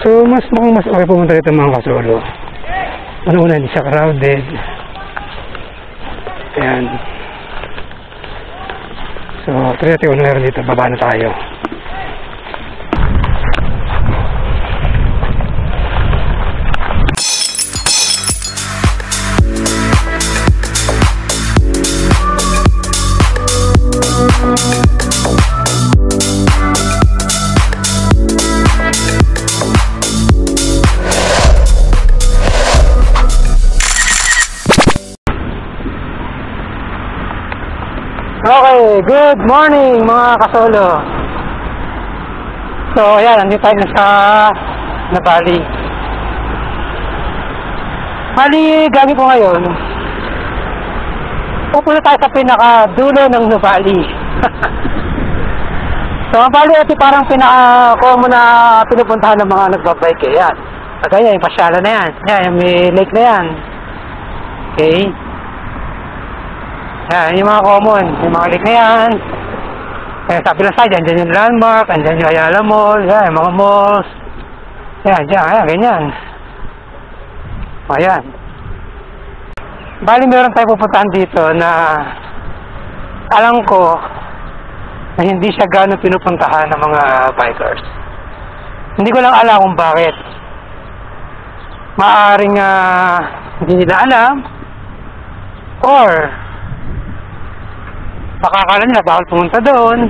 So, mukhang mas okay pumunta dito mga kasolo. Una-una, hindi siya crowded. Ayan. So, try natin kung meron dito. Baba na tayo. Okay, good morning mga kasolo. So, ayan, nandito tayo sa Nuvali. Bali, gabi ko ngayon. Pupunta tayo sa pinaka-dulo ng Nuvali. So, ang Nuvali ito parang pinaka-common na pinupuntahan ng mga nagbabike. Ayan. At ayan, yung pasyalan na yan. Ayan, may lake na yan. Okay. Yan, yung mga common, yung mga lake na yan. Kaya sabi lang side, andyan yung landmark, andyan yung Ayala Mall, yan, yung mga malls. Yan, dyan, ayan, ganyan. Ayan. Bali, meron tayo pupuntahan dito na alam ko na hindi siya gano'ng pinupuntahan ng mga bikers. Hindi ko lang alam kung bakit. Maaring hindi nila alam or baka akala nila bawal pumunta doon.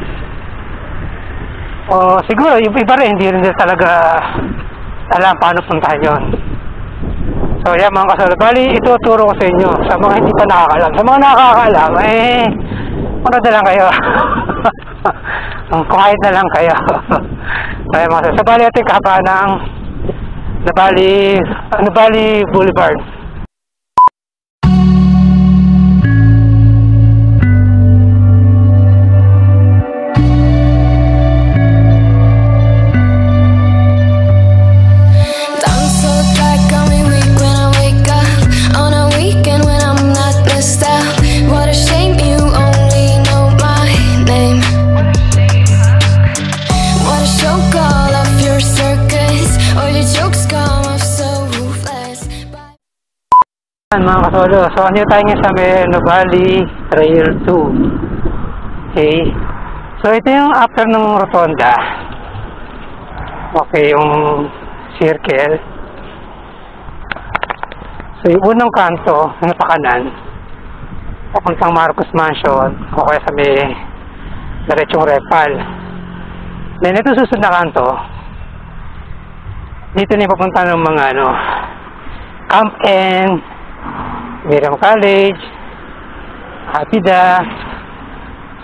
O siguro yung iba rin hindi rin talaga alam paano puntahan yon. So yan mga kasolo, bali ituturo ko sa inyo sa mga hindi pa nakakaalam. Sa mga nakakaalam ano na lang kayo. Kahit na lang kayo. Kaya mga kasolo, so bali ito yung kahaba ng Nuvali Boulevard. Mga kasolo, so ano tayo ngayon sa Nuvali Trail 2. Okay, so ito yung after ng rotonda. Okay, yung circle. So yung unang kanto na pakanan papuntang Marcos Mansion o kaya sa may diretsong Repal. Then ito susunod na kanto, dito na yung papunta ng mga Camp N, Miriam College, Apida,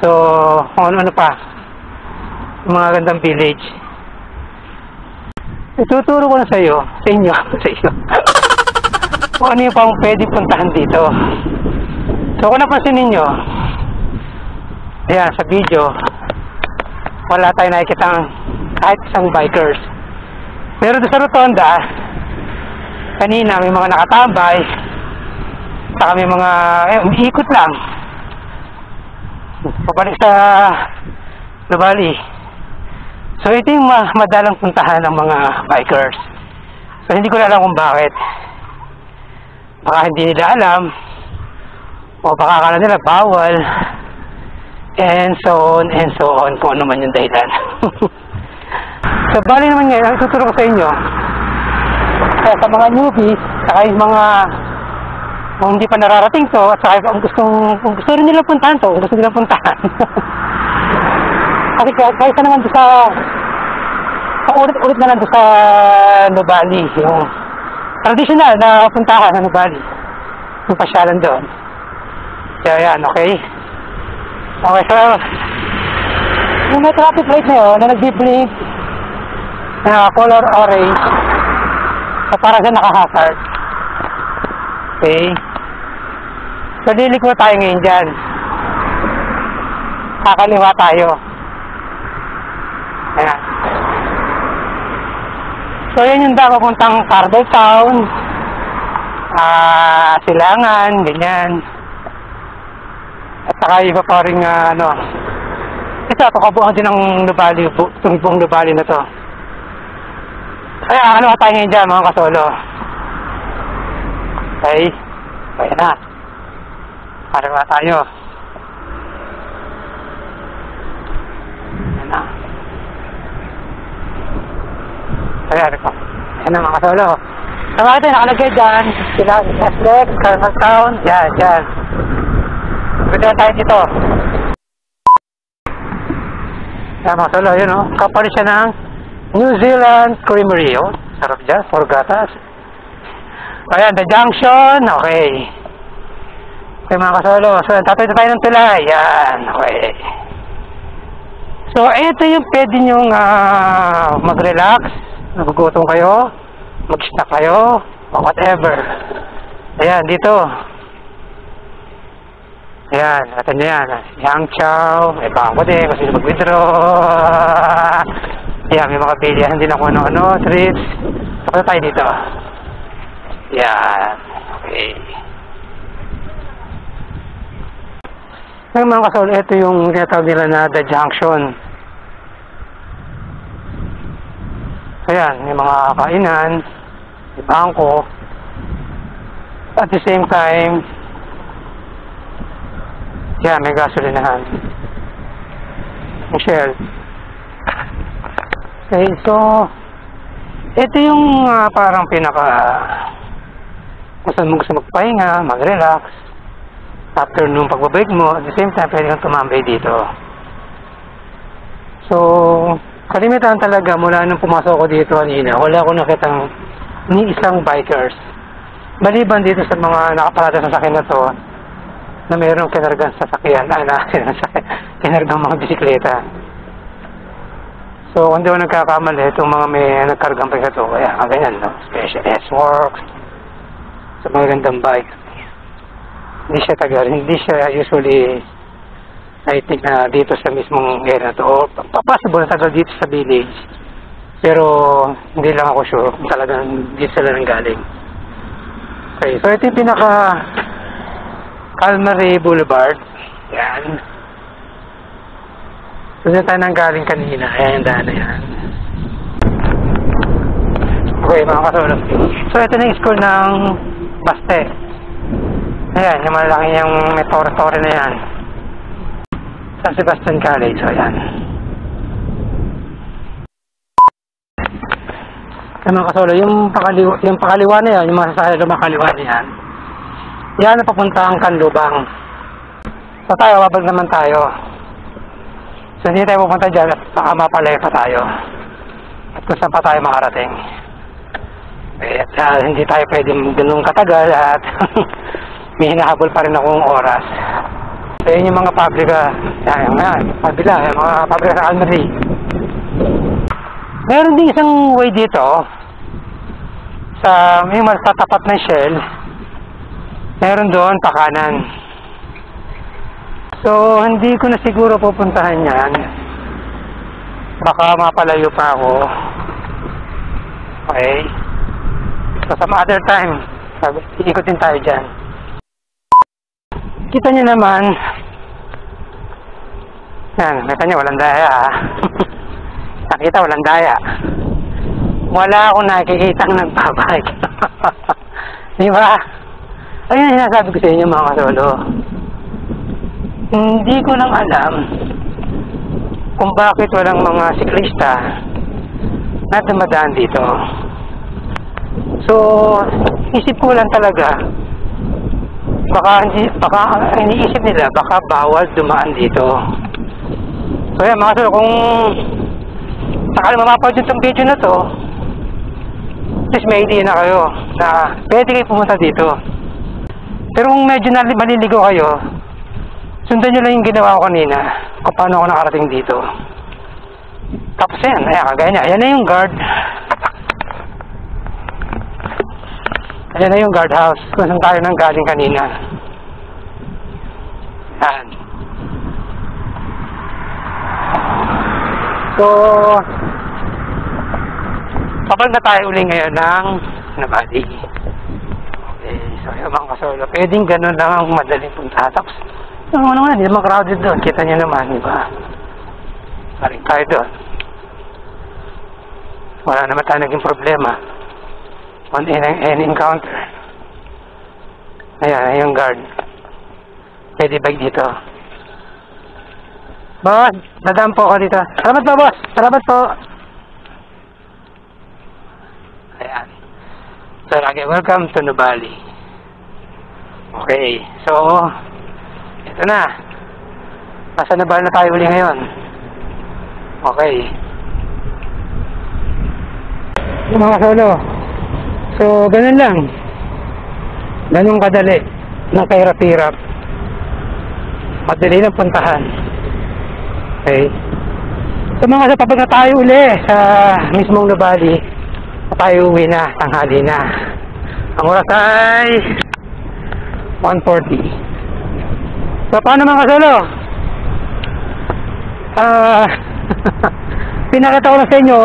so ano pa, mga gandang village. Ituturo ko na sa inyo, kung ano yung pang pwede puntahan dito. So kung napansin ninyo, ayan sa video, wala tayong nakikitang kahit isang bikers. Pero sa rotonda, kanina may mga nakatambay, saka may mga umiikot lang pabalik sa Nuvali. So ito yung madalang puntahan ng mga bikers. So hindi ko alam kung bakit. Baka hindi nila alam o baka akala nila bawal and so on kung ano man yung dahilan. So bali naman ngayon, ituturo ko sa inyo kaya sa mga newbies saka yung mga kung hindi pa nararating to at saka kung gusto rin nila puntahan to, gusto nila puntahan. Kasi kaysa naman doon sa ulit na lang doon sa Nuvali, yung traditional na puntahan ng Nuvali, yung pasyalan doon. So yan, okay. Okay, so yung may traffic light na yun na nag-blink na color orange, so para siya naka-hazard. Okay. So liliko tayo ngayon dyan. Kakaliwa tayo. Ayan. So yun yung dako puntang Cardel Town, Silangan, ganyan. At saka iba pa rin ito kabuuan din ng Nuvali, itong buong Nuvali na to. Kaya ano tayo ngayon dyan mga kasolo? Okay. Kaya na. Ano tayo? Ayan na. Kaya ano ko? Ayan na mga kasolo. So mga ito nakalagay dyan. Sila, Eslex, Carmel Town. Yan, yan. Pwede tayo dito. Ayan mga kasolo, yun o. Kapali siya ng New Zealand Creamery. Oh, sarap dyan. 4 gatas. Ayan, the junction. Okay. Okay mga kasolo. So, tatawid tayo ng tulay. Yan. Okay. So, ito yung pwede nyong mag-relax. Nagugutom kayo. Mag-snack kayo. O whatever. Ayan, dito. Ayan, natin na yan. Yang chow. May bangko din. Kasi mag-withdraw. Ayan, may mga bilihan din ako ano-ano. Trips. Saka tayo dito. Ayan. Okay. Ngayon mga kasol, ito yung tinatawag nila na The Junction. Ayan, may mga kainan, may bangko. At the same time, yan, may gasolinahan. May Shell. Okay, so, ito yung parang kung saan mo gusto magpahinga, mag-relax. After nung pagbabalik mo, at the same time, pwede kang tumambay dito. So, kalimitan talaga, mula nung pumasok ko dito kanina, wala akong nakitang ni isang bikers. Maliban dito sa mga nakaparada sa sakyan na to, na mayroong kinargang sasakyan, kinargang mga bisikleta. So, kung di ko nagkakamali, itong mga may nagkargang pa ito, kaya ganyan, no? Special S-Works, sa mga gandang bike. Hindi siya usually, I think na dito sa mismong area na to, o possible na tagal dito sa village. Pero, hindi lang ako sure kung talagang dito sila nang galing. Okay, so ito yung pinaka Calmary Boulevard. Yan. So, dito tayo nang galing kanina. Ayan, daan na yan. Okay, mga kasulog. So, ito na yung school ng Baste. Ayan, yung malaki yung may tore-tore na yan. San Sebastian College. So, ayan. Ayan, mga kasulog. Yung pakaliwa na yan, yung mga sasaya na makaliwa na yan. Yan na papunta ang Kanlubang. So, tayo, wabag naman tayo. So, hindi tayo pupunta dyan at baka mapalaya pa tayo. At kung saan pa tayo makarating. At hindi tayo pwedeng ganun katagal at may hinahabol pa rin akong oras. So, yun yung mga pabrika. Yan, pabila, yung mga pabrika sa Calmary. Meron din isang way dito sa may matatapat ng Shell. Meron doon pa kanan. So, hindi ko na siguro pupuntahan yan. Baka mapalayo pa ako. Okay. So, some other time, iikutin tayo dyan. Kita nyo naman, yan, kita nyo, walang daya. Nakita, walang daya. Wala akong nakikitang nagbabike. Di ba? Ayun ang sinasabi ko sa inyo mga kasolo. Hindi ko lang alam kung bakit walang mga siklista na dumadaan dito. So, isip ko lang talaga, baka iniisip nila, baka bawal dumaan dito. So, yan mga kasolo, kung sakali mamapagod yung video na to, please may idea na kayo na pwede kayo pumunta dito. Pero kung medyo maliligo kayo, sundan nyo lang yung ginawa ko kanina kung paano ako nakarating dito. Tapos yan, ayan, kagaya niya. Ayan na yung guard. Ayan na yung guardhouse kung saan tayo nang galing kanina. Ayan. So, kapag na tayo uli ngayon ng Nabali. Okay, so yung mga kasolo, pwedeng ganun lang ang madaling punta. Tapos, yung ano nga, hindi naman crowded doon. Kita nyo naman, di ba? Paring tayo doon. Wala naman tayo naging problema on any encounter. Ayan, yung guard. Pwede bag dito. Boss, dadaan po ako dito. Salamat po, boss. Salamat po. Ayan. So, lagi, welcome to Nubali. Okay. So, ito na. Nasa Nubali na tayo uli ngayon. Okay. Mga solo. So, ganun lang. Ganun kadali. Nang kahirap-hirap. Madali lang puntahan. Okay. So mga kapag na tayo uli sa mismong Nubali, tayo uwi na, tanghali na. Ang oras ay 1:40. So paano mga kasolo? Pinakita ko na sa inyo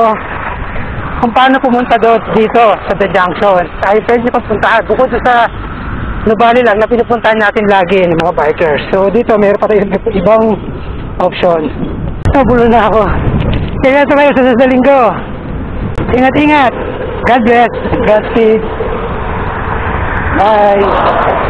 kung paano pumunta dito sa The Junction. Ay pwede nyo puntahan. Bukod sa Nubali lang na pinupuntahan natin lagi ng mga bikers. So dito mayroon pa tayong ibang option. Nabulo na ako. Kaya tayo sa susunod na linggo. Ingat-ingat. God bless. Godspeed. Bye.